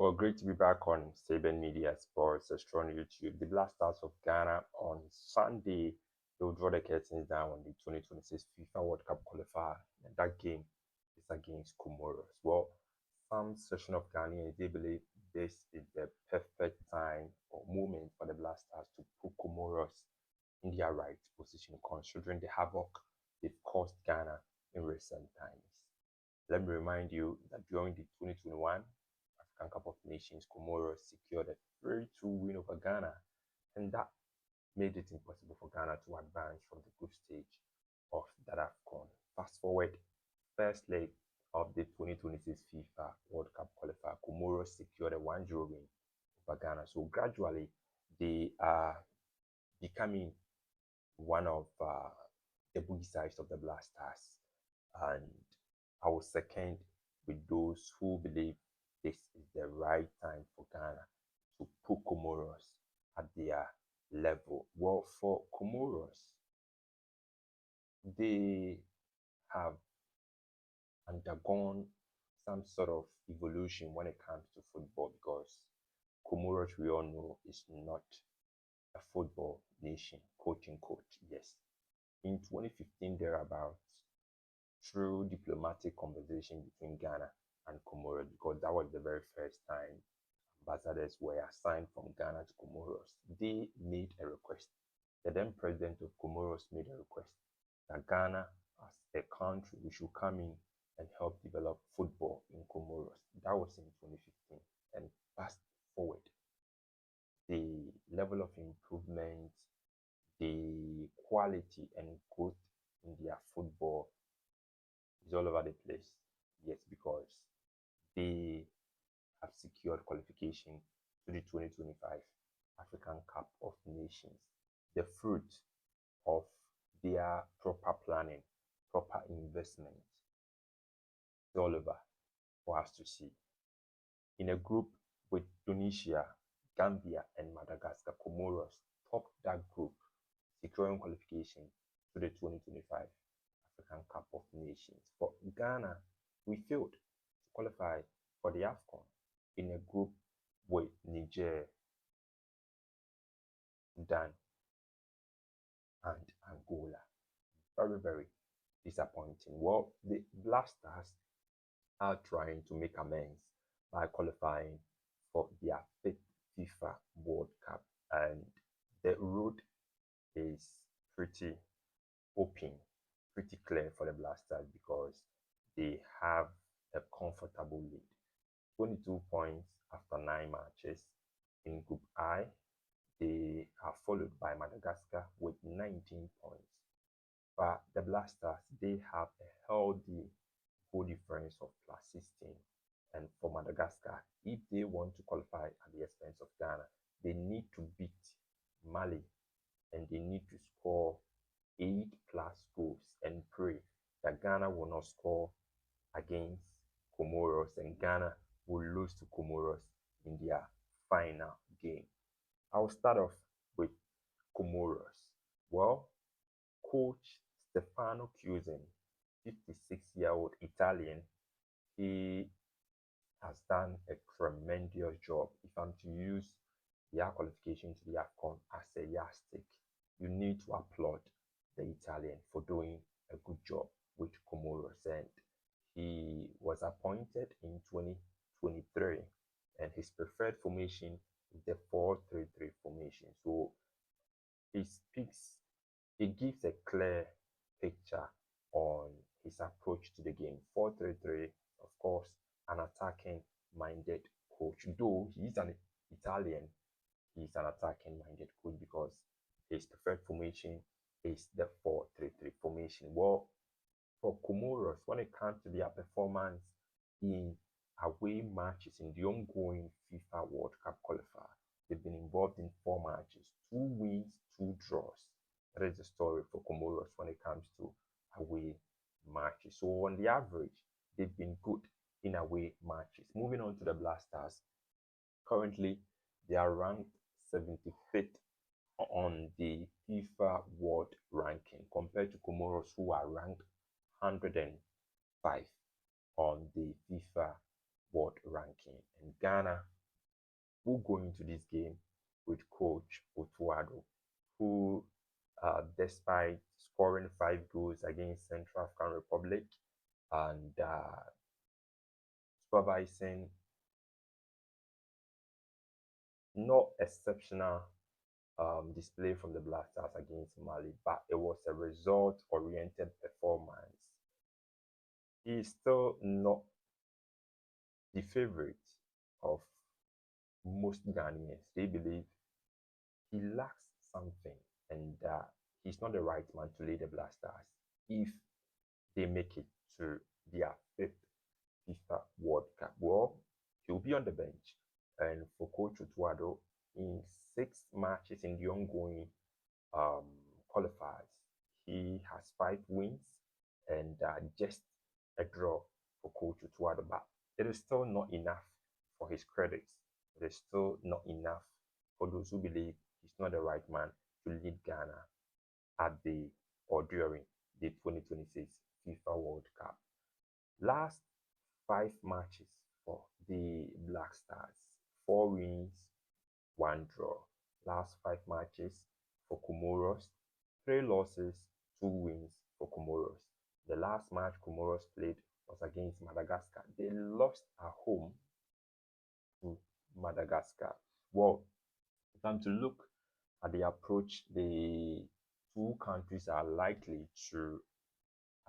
Well, great to be back on Saban Media Sports, Astron YouTube. The Black Stars of Ghana on Sunday, they will draw the curtains down on the 2026 FIFA World Cup qualifier. And that game is against Comoros. Well, some section of Ghanaians, they believe this is the perfect time or moment for the Black Stars to put Comoros in their right position, considering the havoc they've caused Ghana in recent times. Let me remind you that during the 2021 African Cup of Nations, Comoros secured a 3-2 win over Ghana, and that made it impossible for Ghana to advance from the group stage of that AFCON. Fast forward, first leg of the 2026 FIFA World Cup qualifier, Comoros secured a 1-0 win over Ghana. So gradually, they are becoming one of the boogie sides of the Black Stars, and I will second with those who believe this is the right time for Ghana to put Comoros at their level. Well, for Comoros, they have undergone some sort of evolution when it comes to football, because Comoros, we all know, is not a football nation, quote unquote. Yes. In 2015, thereabouts, through diplomatic conversation between Ghana and Comoros, because that was the very first time ambassadors were assigned from Ghana to Comoros, they made a request. The then president of Comoros made a request that Ghana, as a country, we should come in and help develop football in Comoros. That was in 2015. And fast forward, the level of improvement, the quality and growth in their football is all over the place. Yes, because they have secured qualification to the 2025 African Cup of Nations. The fruit of their proper planning, proper investment, is all over for us to see. In a group with Tunisia, Gambia, and Madagascar, Comoros topped that group, securing qualification to the 2025 African Cup of Nations. For Ghana, we failed to qualify for the AFCON in a group with Niger, Sudan, and Angola. Very, very disappointing. Well, the Black Stars are trying to make amends by qualifying for their 5th FIFA World Cup, and the road is pretty open, pretty clear for the Black Stars, because they have a comfortable lead. 22 points after 9 matches. In Group I, they are followed by Madagascar with 19 points. But the Black Stars, they have a healthy goal difference of +16. And for Madagascar, if they want to qualify at the expense of Ghana, they need to beat Mali, and they need to score 8+ goals and pray that Ghana will not score against Comoros, and Ghana will lose to Comoros in their final game. I'll start off with Comoros. Well, coach Stefano Cusin, 56-year-old Italian, he has done a tremendous job. If I'm to use their qualification to the AFCON as a yardstick, you need to applaud the Italian for doing a good job with Comoros. And he was appointed in 2023, and his preferred formation is the 4-3-3 formation. So it gives a clear picture on his approach to the game. 4-3-3, of course, an attacking minded coach. Though he is an Italian, he's an attacking minded coach, because his preferred formation is the 4-3-3 formation. Well, for Comoros, when it comes to their performance in away matches in the ongoing FIFA World Cup qualifier, they've been involved in 4 matches, 2 wins, 2 draws. That is the story for Comoros when it comes to away matches. So on the average, they've been good in away matches. Moving on to the Black Stars, currently they are ranked 75th on the FIFA World Ranking, compared to Comoros, who are ranked 105 on the FIFA World Ranking. And Ghana will go into this game with coach Otuado, who, despite scoring 5 goals against Central African Republic and supervising not exceptional display from the Black Stars against Mali, but it was a result-oriented performance. He is still not the favorite of most Ghanaians. They believe he lacks something, and he's not the right man to lead the Black Stars if they make it to their fifth FIFA World Cup. Well, he'll be on the bench, and for Coach Otuado, in 6 matches in the ongoing qualifiers, he has 5 wins and just a draw for Coach Otuado. But it is still not enough for his critics. It is still not enough for those who believe he's not the right man to lead Ghana at the or during the 2026 FIFA World Cup. Last 5 matches for the Black Stars: 4 wins, 1 draw. Last 5 matches for Comoros: 3 losses, 2 wins for Comoros. The last match Comoros played was against Madagascar. They lost at home to Madagascar. Well, time to look at the approach the two countries are likely to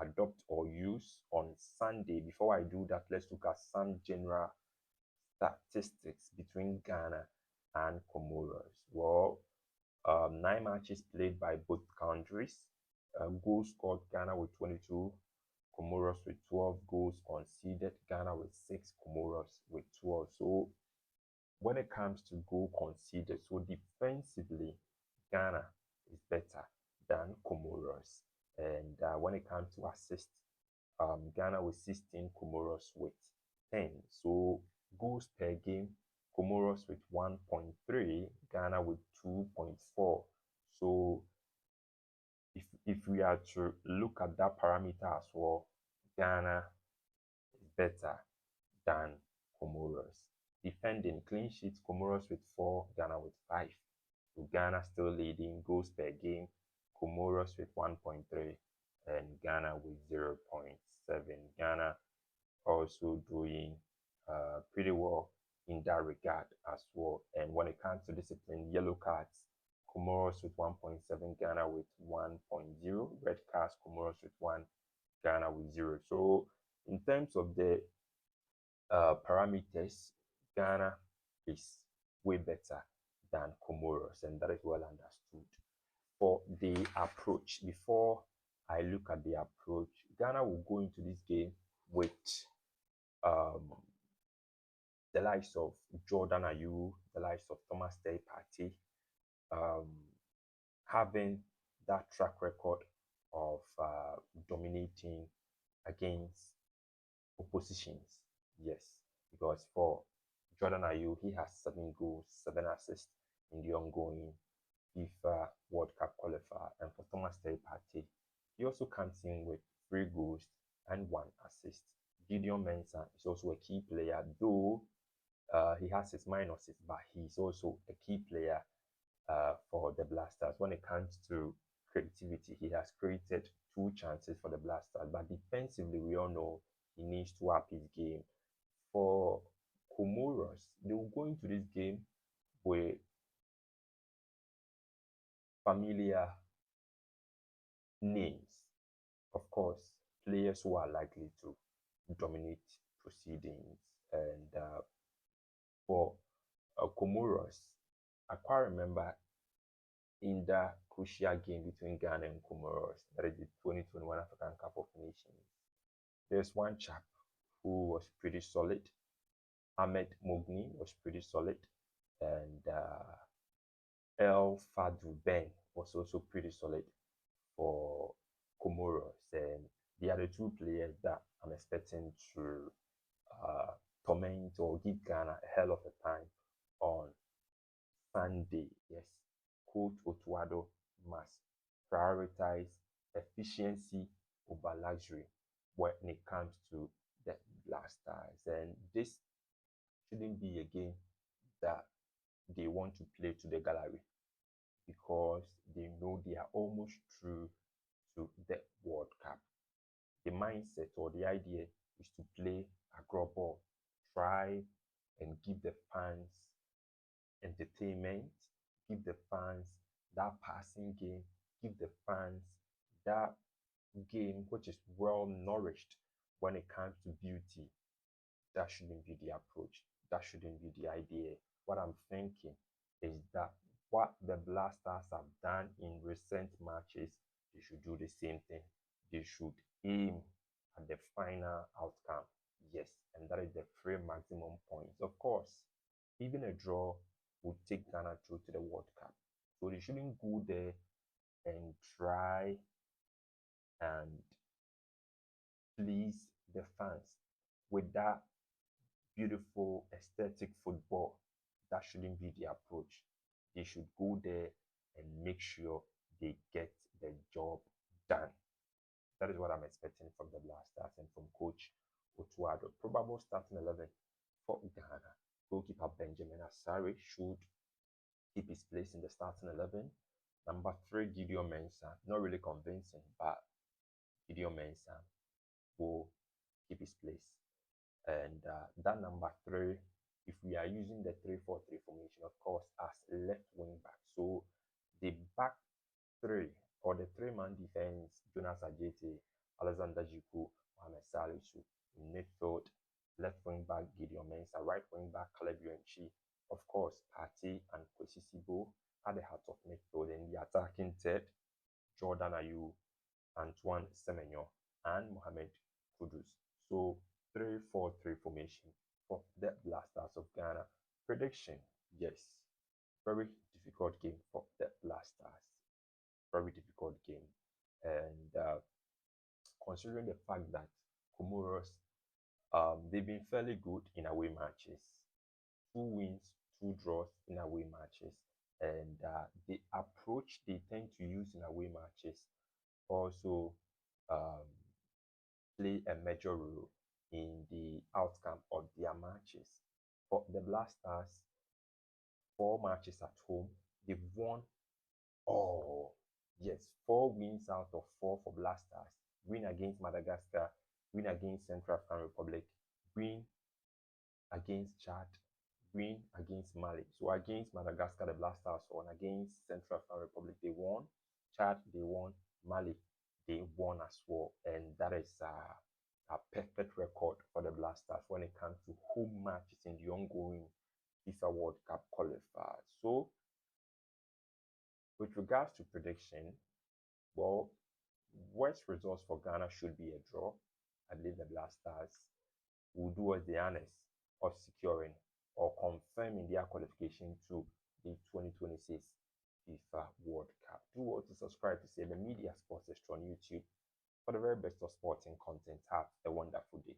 adopt or use on Sunday. Before I do that, let's look at some general statistics between Ghana and Comoros. Well, 9 matches played by both countries. Goals scored: Ghana with 22, Comoros with 12 goals conceded. Ghana with 6, Comoros with 12. So when it comes to goal conceded, so defensively, Ghana is better than Comoros. And when it comes to assists, Ghana with 16, Comoros with 10. So goals per game, Comoros with 1.3, Ghana with 2.4. So if we are to look at that parameter as well, Ghana is better than Comoros. Defending: clean sheets, Comoros with 4, Ghana with 5. So Ghana still leading. Goals per game, Comoros with 1.3 and Ghana with 0.7. Ghana also doing pretty well in that regard as well. And when it comes to discipline, yellow cards, Comoros with 1.7, Ghana with 1.0. Red cards, Comoros with 1, Ghana with 0. So in terms of the parameters, Ghana is way better than Comoros, and that is well understood. For the approach, before I look at the approach, Ghana will go into this game with the likes of Jordan Ayew, the likes of Thomas Partey, having that track record of dominating against oppositions. Yes, because for Jordan Ayew, he has 7 goals, 7 assists in the ongoing FIFA World Cup qualifier. And for Thomas Partey, he also comes in with 3 goals and 1 assist. Gideon Mensah is also a key player, though he has his minuses, but he's also a key player for the Black Stars. When it comes to creativity, he has created 2 chances for the Black Stars, but defensively, we all know he needs to up his game. For Comoros, they will go into this game with familiar names. Of course, players who are likely to dominate proceedings. And for Comoros, I quite remember in the crucial game between Ghana and Comoros, that is the 2021 African Cup of Nations, there's one chap who was pretty solid. Ahmed Mogni was pretty solid, and El Fadlu Ben was also pretty solid for Comoros. And they are the 2 players that I'm expecting to torment or give Ghana a hell of a time on Sunday. Yes, Coach Otuado must prioritize efficiency over luxury when it comes to the Black Stars. And this shouldn't be a game that they want to play to the gallery because they know they are almost through to the World Cup. The mindset or the idea is to play Accra ball, try and give the fans entertainment, give the fans that passing game, give the fans that game which is well nourished when it comes to beauty. That shouldn't be the approach. That shouldn't be the idea. What I'm thinking is that what the Blasters have done in recent matches, they should do the same thing. They should aim at the final outcome. Yes, and that is the three maximum points. Of course, even a draw would take Ghana through to the World Cup. So they shouldn't go there and try and please the fans with that beautiful aesthetic football. That shouldn't be the approach. They should go there and make sure they get the job done. That is what I'm expecting from the Blasters and from Coach Otuado. Probable starting 11 for Ghana. Goalkeeper Benjamin Asare should keep his place in the starting 11. Number 3, Gideon Mensah. Not really convincing, but Gideon Mensah will keep his place. And that number 3, if we are using the 3-4-3 formation, of course, as left wing back. So the back 3 or the 3-man defense, Jonas Ajete, Alexander Jiku, Mohamed Salisu. In midfield, left wing back, Gideon Mensah, right wing back, Caleb Yuenchi. Of course, Partey and Kwesi Sibo at the heart of midfield. And the attacking third, Jordan Ayew, Antoine Semenyo, and Mohamed Kudus. So 3-4-3 formation for the Blasters of Ghana. Prediction, yes, very difficult game for the Blasters. Very difficult game. And considering the fact that Comoros, they've been fairly good in away matches. 2 wins, 2 draws in away matches. And the approach they tend to use in away matches also play a major role in the outcome of their matches. For the Blasters, 4 matches at home, they've won all. Yes, 4 wins out of 4 for Blasters. Win against Madagascar, win against Central African Republic, win against Chad, win against Mali. So against Madagascar, the Blasters won. Against Central African Republic, they won. Chad, they won. Mali, they won as well. And that is a perfect record for the Blasters when it comes to home matches in the ongoing FIFA World Cup qualifiers. So, with regards to prediction, well, worst results for Ghana should be a draw. I believe the Blasters will do us the honors of securing or confirming their qualification to the 2026 FIFA World Cup. Do well to subscribe to the Media Sports Extra on YouTube for the very best of sporting content. Have a wonderful day.